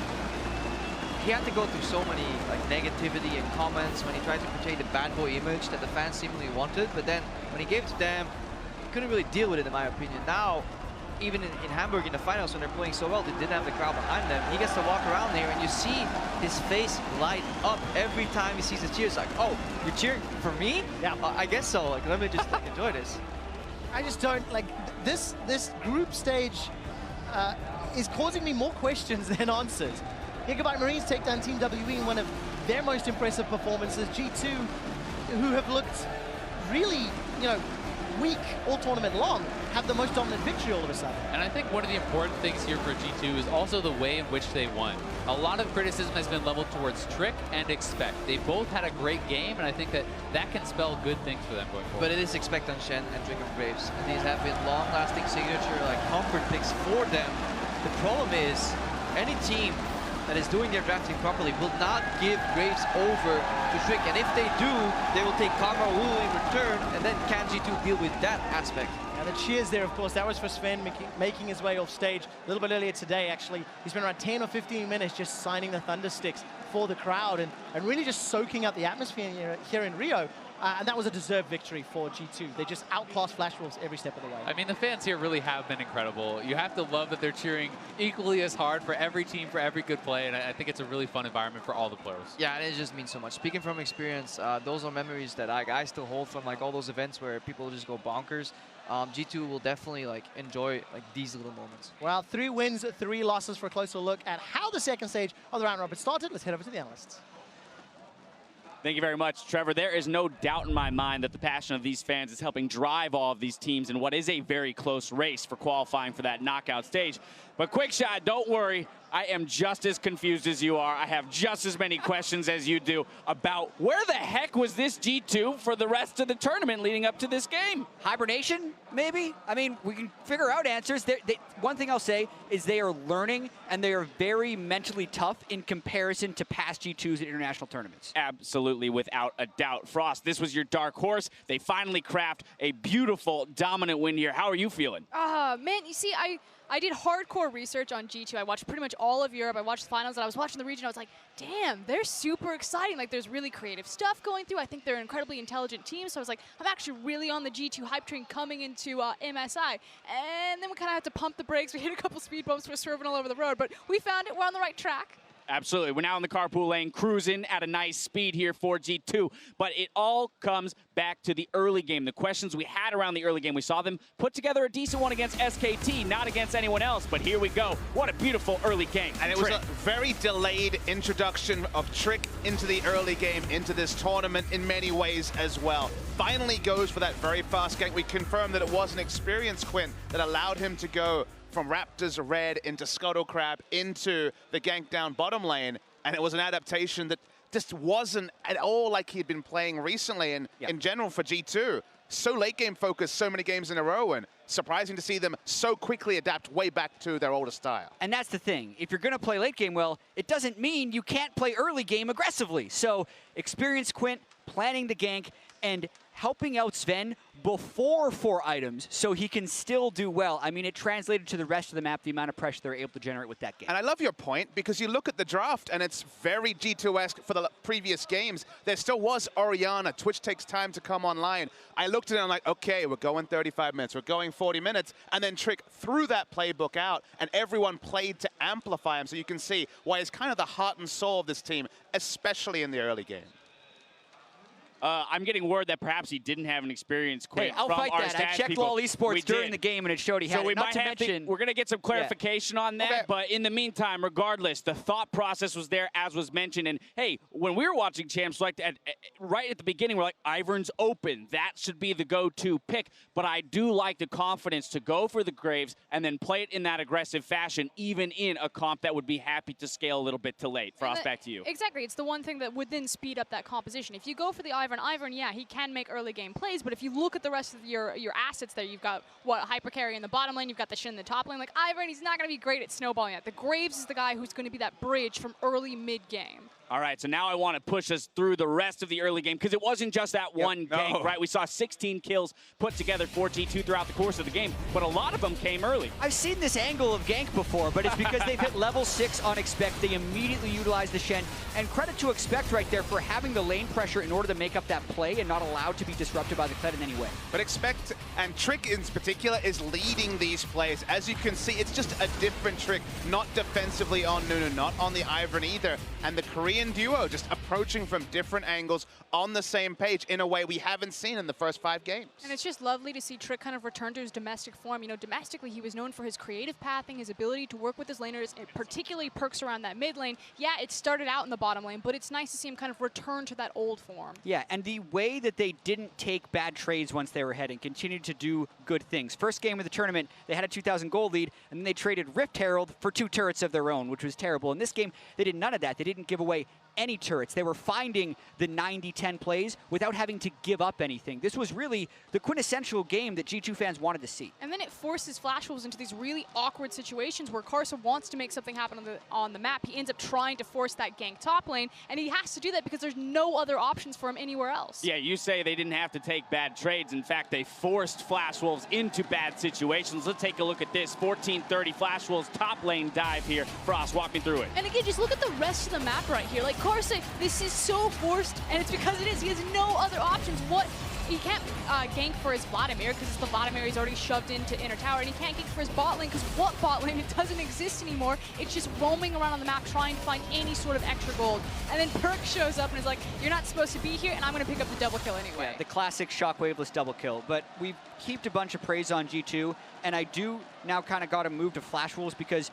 he had to go through so many like negativity and comments when he tried to portray the bad boy image that the fans seemingly wanted, but then when he gave it to them, he couldn't really deal with it, in my opinion. Now, even in Hamburg in the finals when they're playing so well, they didn't have the crowd behind them. He gets to walk around here and you see his face light up every time he sees the cheers. Like, oh, you're cheering for me? Yeah. I guess so. Like, let me just like, enjoy this. I just don't, like, this group stage is causing me more questions than answers. Gigabyte Marines take down Team WE in one of their most impressive performances. G2, who have looked really, you know, weak all tournament long, have the most dominant victory all of a sudden. And I think one of the important things here for G2 is also the way in which they won. A lot of criticism has been leveled towards Trick and Expect. They both had a great game, and I think that can spell good things for them going forward. But it is Expect on Shen and Trick of Graves. And these have been long-lasting signature, like, comfort picks for them. The problem is, any team that is doing their drafting properly will not give Graves over to Trick. And if they do, they will take Karma Wu in return, and then can G2 deal with that aspect. And the cheers there, of course, that was for Sven making his way off stage a little bit earlier today, actually. He's been around 10 or 15 minutes just signing the Thunder Sticks for the crowd and really just soaking up the atmosphere here in Rio. And that was a deserved victory for G2. They just outclassed Flash Wolves every step of the way. I mean, the fans here really have been incredible. You have to love that they're cheering equally as hard for every team, for every good play, and I think it's a really fun environment for all the players. Yeah, and it just means so much. Speaking from experience, those are memories that I still hold from like all those events where people just go bonkers. G2 will definitely like enjoy like these little moments. Well, 3 wins, 3 losses. For a closer look at how the second stage of the round robin started, let's head over to the analysts. Thank you very much, Trevor. There is no doubt in my mind that the passion of these fans is helping drive all of these teams in what is a very close race for qualifying for that knockout stage. But quick shot, don't worry. I am just as confused as you are. I have just as many questions as you do about where the heck was this G2 for the rest of the tournament leading up to this game? Hibernation, maybe? I mean, we can figure out answers. One thing I'll say is they are learning, and they are very mentally tough in comparison to past G2s at international tournaments. Absolutely, without a doubt. Frost, this was your dark horse. They finally craft a beautiful, dominant win here. How are you feeling? Man, you see, I did hardcore research on G2. I watched pretty much all of Europe. I watched the finals, and I was watching the region. I was like, damn, they're super exciting. Like, there's really creative stuff going through. I think they're an incredibly intelligent team. So I was like, I'm actually really on the G2 hype train coming into MSI. And then we kind of had to pump the brakes. We hit a couple speed bumps. We're swerving all over the road. But we found it. We're on the right track. Absolutely. We're now in the carpool lane, cruising at a nice speed here for G2. But it all comes back to the early game. The questions we had around the early game, we saw them put together a decent one against SKT, not against anyone else. But here we go. What a beautiful early game. And it was a very delayed introduction of Trick into the early game, into this tournament in many ways as well. Finally goes for that very fast gank. We confirmed that it was an experienced Quinn that allowed him to go from Raptors Red into Scuttle Crab into the gank down bottom lane, and it was an adaptation that just wasn't at all like he'd been playing recently and in general for G2. So late game focused, so many games in a row, and surprising to see them so quickly adapt way back to their older style. And that's the thing. If you're going to play late game well, it doesn't mean you can't play early game aggressively. So experienced Quint, planning the gank, and helping out Sven before 4 items so he can still do well. I mean, it translated to the rest of the map, the amount of pressure they're able to generate with that game. And I love your point, because you look at the draft, and it's very G2-esque for the previous games. There still was Orianna. Twitch takes time to come online. I looked at it and I'm like, okay, we're going 35 minutes, we're going 40 minutes, and then Trick threw that playbook out, and everyone played to amplify him. So you can see why it's kind of the heart and soul of this team, especially in the early game. I'm getting word that perhaps he didn't have an experience Hey, Quint I'll from fight our that. I stats checked people. Lol Esports We during did. the game, and it showed he had So we it. Not might to have mention, we're going to get some clarification on that, Okay. but in the meantime, regardless, the thought process was there, as was mentioned. And hey, when we were watching Champs Select, right at the beginning, we're like, Ivern's open. That should be the go-to pick. But I do like the confidence to go for the Graves and then play it in that aggressive fashion, even in a comp that would be happy to scale a little bit too late. Frost, back to you. Exactly. It's the one thing that would then speed up that composition. If you go for the Ivern, yeah, he can make early game plays, but if you look at the rest of your assets there, you've got, what, Hyper Carry in the bottom lane, you've got the Shin in the top lane. Like, Ivern, he's not going to be great at snowballing that. The Graves is the guy who's going to be that bridge from early mid-game. All right, so now I want to push us through the rest of the early game because it wasn't just that one gank, right? We saw 16 kills put together for G2 throughout the course of the game, but a lot of them came early. I've seen this angle of gank before, but it's because they've hit level 6 on Expect. They immediately utilize the Shen. And credit to Expect right there for having the lane pressure in order to make up that play and not allowed to be disrupted by the Kled in any way. But Expect, and Trick in particular, is leading these plays. As you can see, it's just a different Trick, not defensively on Nunu, not on the Ivern either. And the Korean duo just approaching from different angles on the same page in a way we haven't seen in the first 5 games. And it's just lovely to see Trick kind of return to his domestic form. You know, domestically, he was known for his creative pathing, his ability to work with his laners, and particularly perks around that mid lane. Yeah, it started out in the bottom lane, but it's nice to see him kind of return to that old form. Yeah, and the way that they didn't take bad trades once they were ahead and continued to do good things. First game of the tournament, they had a 2,000 gold lead, and then they traded Rift Herald for 2 turrets of their own, which was terrible. In this game, they did none of that. They didn't give away any turrets. They were finding the 90-10 plays without having to give up anything. This was really the quintessential game that G2 fans wanted to see. And then it forces Flash Wolves into these really awkward situations where Karsa wants to make something happen on the map. He ends up trying to force that gank top lane, and he has to do that because there's no other options for him anywhere else. Yeah, you say they didn't have to take bad trades. In fact, they forced Flash Wolves into bad situations. Let's take a look at this. 1430 Flash Wolves top lane dive here. Frost, walk me through it. And again, just look at the rest of the map right here. Like, Karsa, this is so forced, and it's because it is. He has no other options. He can't gank for his Vladimir because the Vladimir is already shoved into inner tower, and he can't gank for his bot lane because what bot lane? It doesn't exist anymore. It's just roaming around on the map trying to find any sort of extra gold. And then Perk shows up and is like, you're not supposed to be here, and I'm going to pick up the double kill anyway. Yeah, the classic shockwaveless double kill. But we've heaped a bunch of praise on G2, and I do now kind of got to move to Flash Wolves because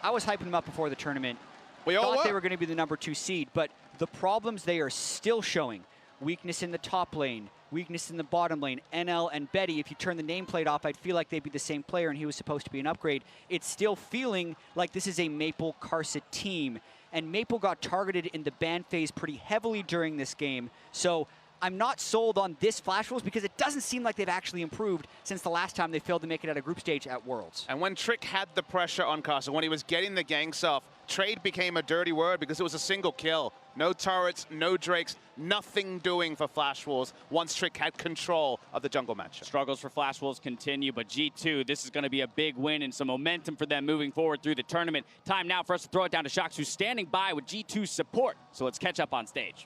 I was hyping them up before the tournament. We all thought they were. were going to be the #2 seed, but the problems they are still showing, weakness in the top lane, weakness in the bottom lane, NL and Betty, if you turn the nameplate off, I'd feel like they'd be the same player and he was supposed to be an upgrade. It's still feeling like this is a Maple Karsa team. And Maple got targeted in the ban phase pretty heavily during this game. So I'm not sold on this Flash Wolves because it doesn't seem like they've actually improved since the last time they failed to make it at a group stage at Worlds. And when Trick had the pressure on Karsa, when he was getting the ganks off, trade became a dirty word because it was a single kill. No turrets, no Drakes, nothing doing for Flash Wolves once Trick had control of the jungle matchup. Struggles for Flash Wolves continue, but G2, this is going to be a big win and some momentum for them moving forward through the tournament. Time now for us to throw it down to Shox, who's standing by with G2's support. So let's catch up on stage.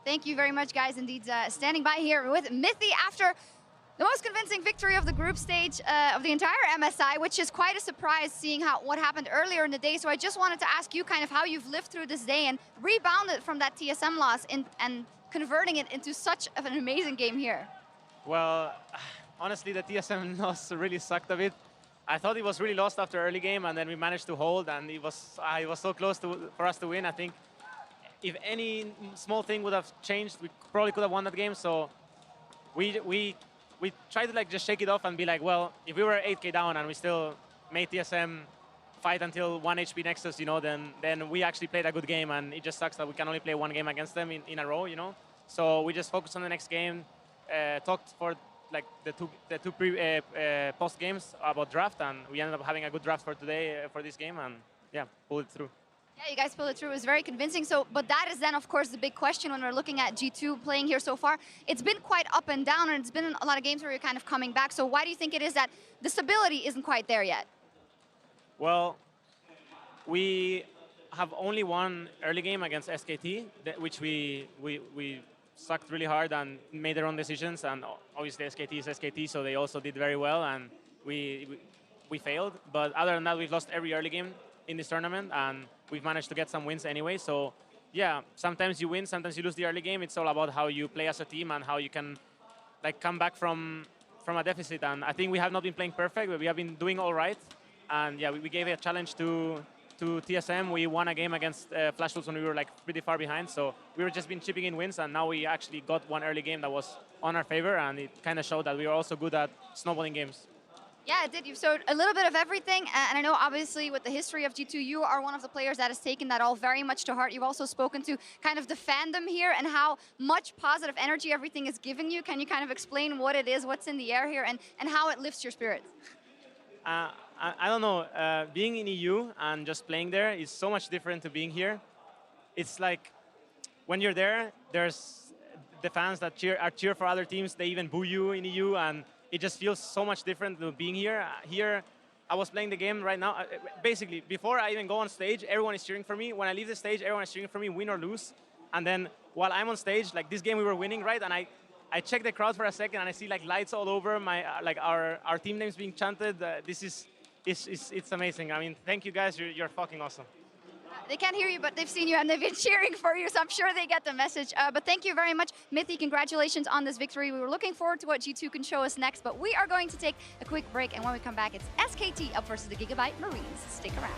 Thank you very much, guys. Indeed, standing by here with Mithy after the most convincing victory of the group stage of the entire MSI, which is quite a surprise seeing what happened earlier in the day. So I just wanted to ask you kind of how you've lived through this day and rebounded from that TSM loss and converting it into such an amazing game here. Well, honestly, the TSM loss really sucked a bit. I thought it was really lost after early game, and then we managed to hold, and it was so close for us to win. I think if any small thing would have changed, we probably could have won that game. So we tried to like just shake it off and be like, well, if we were 8K down and we still made TSM fight until 1 HP next to us, you know, then we actually played a good game, and it just sucks that we can only play one game against them in a row, you know. So we just focused on the next game, talked for like the two post games about draft, and we ended up having a good draft for today for this game, and yeah, pulled it through. Yeah, you guys pulled it through. It was very convincing. So, but that is then, of course, the big question when we're looking at G2 playing here so far. It's been quite up and down, and it's been a lot of games where you're kind of coming back. So why do you think it is that the stability isn't quite there yet? Well, we have only one early game against SKT, which we sucked really hard and made their own decisions. And obviously SKT is SKT, so they also did very well, and we failed. But other than that, we've lost every early game in this tournament, and we've managed to get some wins anyway. So yeah, sometimes you win, sometimes you lose the early game. It's all about how you play as a team and how you can like come back from a deficit. And I think we have not been playing perfect, but we have been doing all right. And yeah, we gave a challenge to TSM. We won a game against Flash Wolves when we were like pretty far behind. So we were just been chipping in wins, and now we actually got one early game that was on our favor, and it kind of showed that we are also good at snowballing games. Yeah, it did. You've showed a little bit of everything. And I know, obviously, with the history of G2, you are one of the players that has taken that all very much to heart. You've also spoken to kind of the fandom here and how much positive energy everything is giving you. Can you kind of explain what it is, what's in the air here, and how it lifts your spirits? I don't know. Being in EU and just playing there is so much different to being here. It's like when you're there, there's the fans that cheer for other teams. They even boo you in EU, and it just feels so much different than being here. Here, I was playing the game right now. Basically, before I even go on stage, everyone is cheering for me. When I leave the stage, everyone is cheering for me, win or lose. And then while I'm on stage, like this game we were winning, right? And I check the crowd for a second, and I see like lights all over my like our team names being chanted. It's amazing. I mean, thank you guys. You're fucking awesome. They can't hear you, but they've seen you and they've been cheering for you, so I'm sure they get the message. But thank you very much, Mithy. Congratulations on this victory. We were looking forward to what G2 can show us next, but we are going to take a quick break, and when we come back, it's SKT up versus the Gigabyte Marines. Stick around.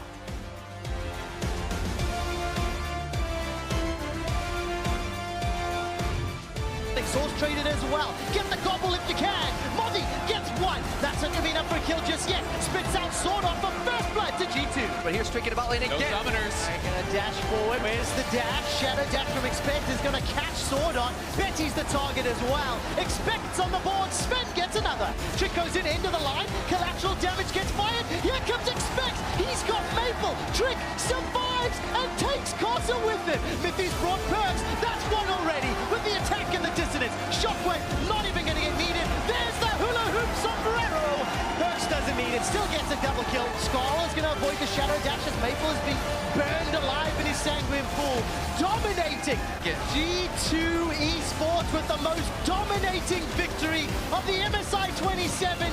Source traded as well. Get the gobble if you can. Mozzie gets one. That's not going to be enough for a kill just yet. Spits out Sword off for first blood to G2. But here's Trick in the bot lane again. No summoners. They're going to dash forward. Where's the dash? Shadow dash from Expect is going to catch Sword on. Betty's the target as well. Expect's on the board. Sven gets another. Trick goes in, into the line. Collateral damage gets fired. Here comes Expect. He's got Maple. Trick survives and takes Castle with him. Mithy's brought perks. That's one already. With the attack in the distance. Shockwave not even going to get needed. There's the hula hoop sombrero. Perks doesn't need it. Still gets a double kill. Scarlet's going to avoid the shadow dash as Maple has been burned alive in his sanguine pool. Dominating. G2 Esports with the most dominating victory of the MSI 27.